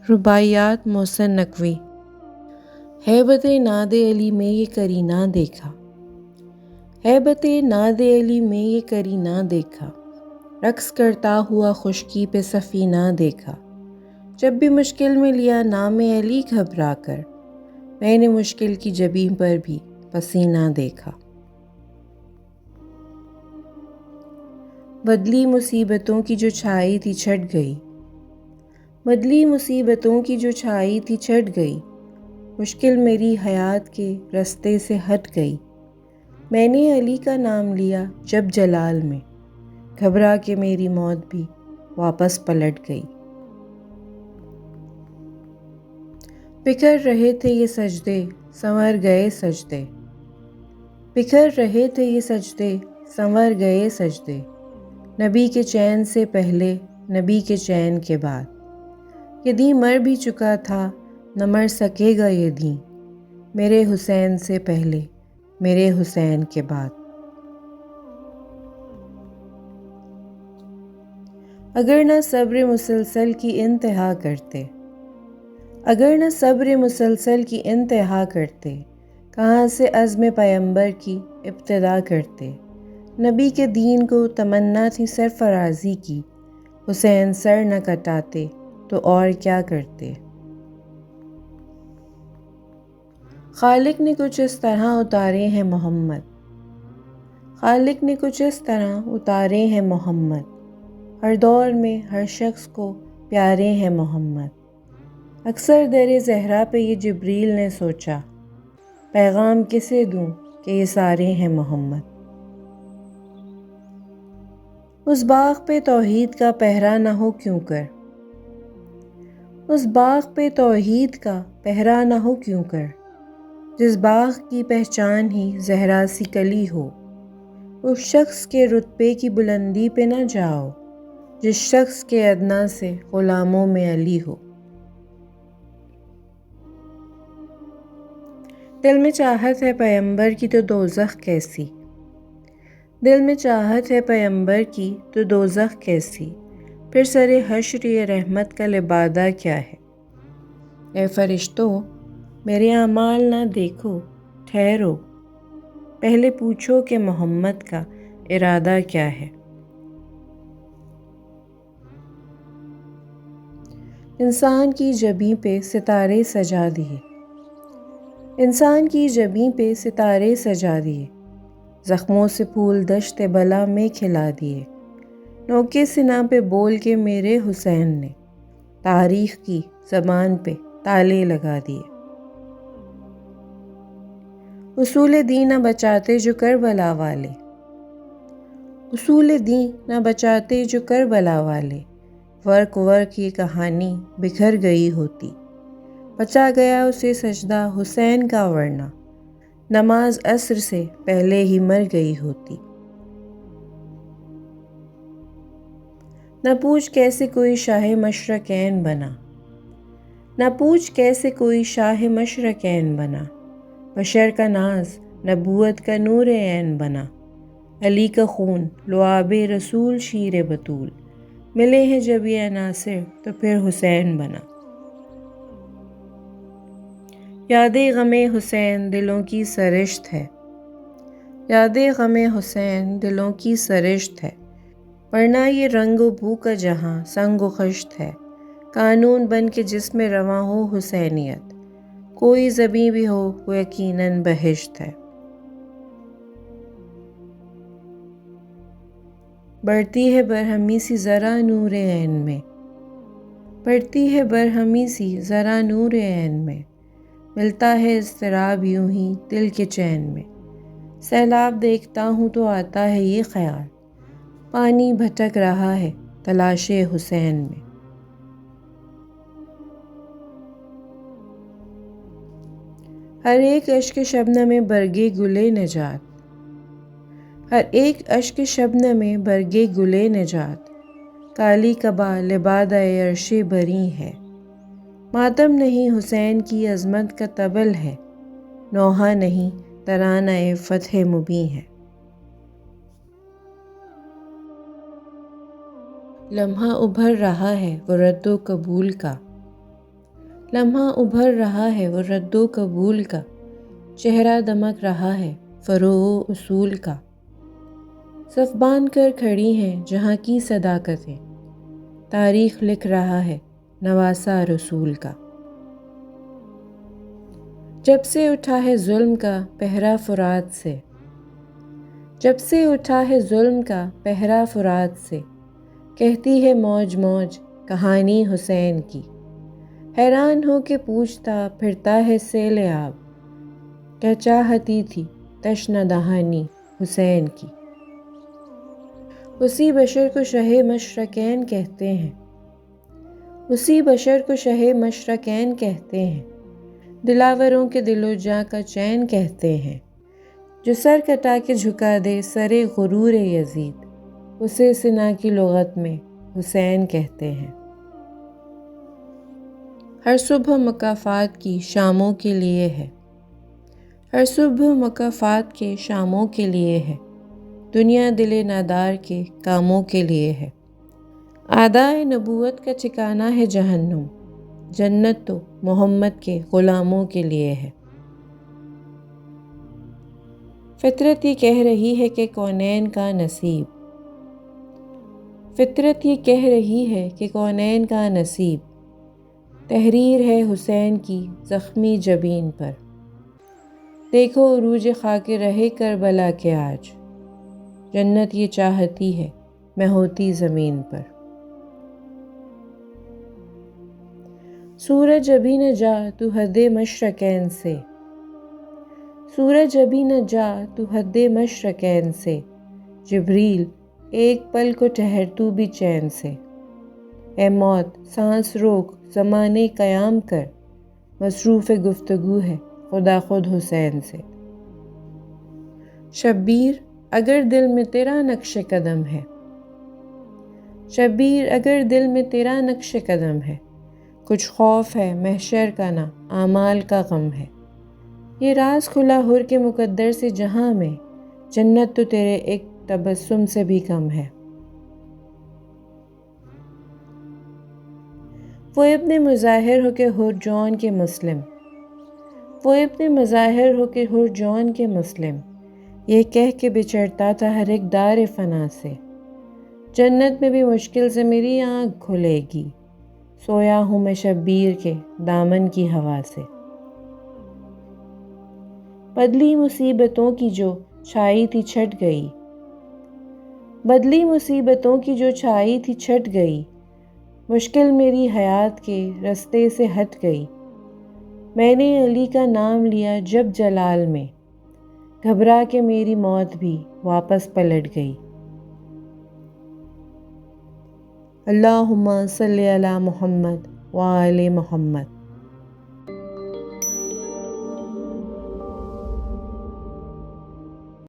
رباعیات محسن نقوی۔ ہیبت ناد علی میں یہ کرینہ دیکھا، ہیبت ناد علی میں یہ کرینہ دیکھا، رقص کرتا ہوا خشکی پہ سفینہ دیکھا۔ جب بھی مشکل میں لیا نام علی گھبرا کر، میں نے مشکل کی جبیں پر بھی پسینہ دیکھا۔ بدلی مصیبتوں کی جو چھائی تھی چھٹ گئی، بدلی مصیبتوں کی جو چھائی تھی چھٹ گئی، مشکل میری حیات کے رستے سے ہٹ گئی۔ میں نے علی کا نام لیا جب جلال میں، گھبرا کے میری موت بھی واپس پلٹ گئی۔ بکھر رہے تھے یہ سجدے سنور گئے سجدے، بکھر رہے تھے یہ سجدے سنور گئے سجدے، نبی کے چین سے پہلے نبی کے چین کے بعد۔ یہ دین مر بھی چکا تھا نہ مر سکے گا یہ دین، میرے حسین سے پہلے میرے حسین کے بعد۔ اگر نہ صبر مسلسل کی انتہا کرتے، اگر نہ صبر مسلسل کی انتہا کرتے، کہاں سے عزم پیمبر کی ابتدا کرتے۔ نبی کے دین کو تمنا تھی سرفرازی کی، حسین سر نہ کٹاتے تو اور کیا کرتے۔ خالق نے کچھ اس طرح اتارے ہیں محمد، خالق نے کچھ اس طرح اتارے ہیں محمد، ہر دور میں ہر شخص کو پیارے ہیں محمد۔ اکثر در زہرا پہ یہ جبریل نے سوچا، پیغام کسے دوں کہ یہ سارے ہیں محمد۔ اس باغ پہ توحید کا پہرا نہ ہو کیوں کر، اس باغ پہ توحید کا پہرا نہ ہو کیوں کر، جس باغ کی پہچان ہی زہرا سی کلی ہو۔ اس شخص کے رتبے کی بلندی پہ نہ جاؤ، جس شخص کے ادنا سے غلاموں میں علی ہو۔ دل میں چاہت ہے پیمبر کی تو دوزخ کیسی، دل میں چاہت ہے پیمبر کی تو دوزخ کیسی، پھر سر حشر یہ رحمت کا لبادہ کیا ہے۔ اے فرشتوں میرے اعمال نہ دیکھو، ٹھہرو، پہلے پوچھو کہ محمد کا ارادہ کیا ہے۔ انسان کی جبیں پہ ستارے سجا دیے، انسان کی جبیں پہ ستارے سجا دیے، زخموں سے پھول دشت بلا میں کھلا دیے، نوکے سینہ پہ بول کے میرے حسین نے، تاریخ کی زبان پہ تالے لگا دیے۔ اصول دین نہ بچاتے جو کربلا والے، اصول دین نہ بچاتے جو کربلا والے، ورق ورق یہ کہانی بکھر گئی ہوتی، بچا گیا اسے سجدہ حسین کا ورنہ، نماز عصر سے پہلے ہی مر گئی ہوتی۔ نہ پوچھ کیسے کوئی شاہ مشرقین بنا، نہ پوچھ کیسے کوئی شاہ مشرقین بنا، بشر کا ناز نبوت کا نور عین بنا، علی کا خون لعاب رسول شیر بطول، ملے ہیں جب یہ عناصر تو پھر حسین بنا۔ یاد غم حسین دلوں کی سرشت ہے، یاد غم حسین دلوں کی سرشت ہے، ورنہ یہ رنگ و بو کا جہاں سنگ و خشت ہے، قانون بن کے جس میں رواں ہو حسینیت، کوئی زبیں بھی ہو وہ یقیناً بہشت ہے۔ بڑھتی ہے برہمی سی ذرا نور عین میں، بڑھتی ہے برہمی سی ذرا نور عین میں، ملتا ہے اضطراب یوں ہی دل کے چین میں، سیلاب دیکھتا ہوں تو آتا ہے یہ خیال، پانی بھٹک رہا ہے تلاش حسین میں۔ ہر ایک اشک شبنم میں برگے گلے نجات، ہر ایک اشک شبنم میں برگے گلے نجات، کالی قبا لبادہ عرش بری ہے، ماتم نہیں حسین کی عظمت کا طبل ہے، نوحہ نہیں ترانہ فتح مبیں ہے۔ لمحہ ابھر رہا ہے وہ رد و قبول کا، لمحہ ابھر رہا ہے وہ رد و قبول کا، چہرہ دمک رہا ہے فروغ اصول کا۔ صف باندھ کر کھڑی ہیں جہاں کی صداقتیں، تاریخ لکھ رہا ہے نواسہ رسول کا۔ جب سے اٹھا ہے ظلم کا پہرا فرات سے، جب سے اٹھا ہے ظلم کا پہرا فرات سے، کہتی ہے موج موج کہانی حسین کی۔ حیران ہو کے پوچھتا پھرتا ہے سیل آب، کیا چاہتی تھی تشنہ دہانی حسین کی۔ اسی بشر کو شہ مشرقین کہتے ہیں، اسی بشر کو شہ مشرقین کہتے ہیں، دلاوروں کے دل و جاں کا چین کہتے ہیں۔ جو سر کٹا کے جھکا دے سر غرور یزید، اسے سنا کی لغت میں حسین کہتے ہیں۔ ہر صبح مکافات کی شاموں کے لیے ہے، ہر صبح مکافات کے شاموں کے لیے ہے، دنیا دل نادار کے کاموں کے لیے ہے۔ اعدائے نبوت کا ٹھکانہ ہے جہنم، جنت تو محمد کے غلاموں کے لیے ہے۔ فطرت یہ کہہ رہی ہے کہ کونین کا نصیب، فطرت یہ کہہ رہی ہے کہ کونین کا نصیب، تحریر ہے حسین کی زخمی جبین پر۔ دیکھو عروج خاک رہے کربلا کے آج، جنت یہ چاہتی ہے میں ہوتی زمین پر۔ سورج ابھی نہ جا تو حد مشرقین سے، سورج ابھی نہ جا تو حد مشرقین سے، جبریل ایک پل کو ٹھہر تو بھی چین سے۔ اے موت سانس روک زمانے قیام کر، مصروف گفتگو ہے خدا خود حسین سے۔ شبیر اگر دل میں تیرا نقش قدم ہے، شبیر اگر دل میں تیرا نقش قدم ہے، کچھ خوف ہے محشر کا نہ اعمال کا غم ہے۔ یہ راز کھلا حر کے مقدر سے جہاں میں، جنت تو تیرے ایک تبسم سے بھی کم ہے۔ وہ ابن مظاہر ہو کے حر جون کے مسلم، وہ ابن مظاہر ہو کے حر جون کے مسلم، یہ کہہ کے بچھڑتا تھا ہر ایک دار فنا سے۔ جنت میں بھی مشکل سے میری آنکھ کھلے گی، سویا ہوں میں شبیر کے دامن کی ہوا سے۔ بدلی مصیبتوں کی جو چھائی تھی چھٹ گئی، بدلی مصیبتوں کی جو چھائی تھی چھٹ گئی، مشکل میری حیات کے رستے سے ہٹ گئی۔ میں نے علی کا نام لیا جب جلال میں، گھبرا کے میری موت بھی واپس پلٹ گئی۔ اللہم صلی علی محمد وآل محمد۔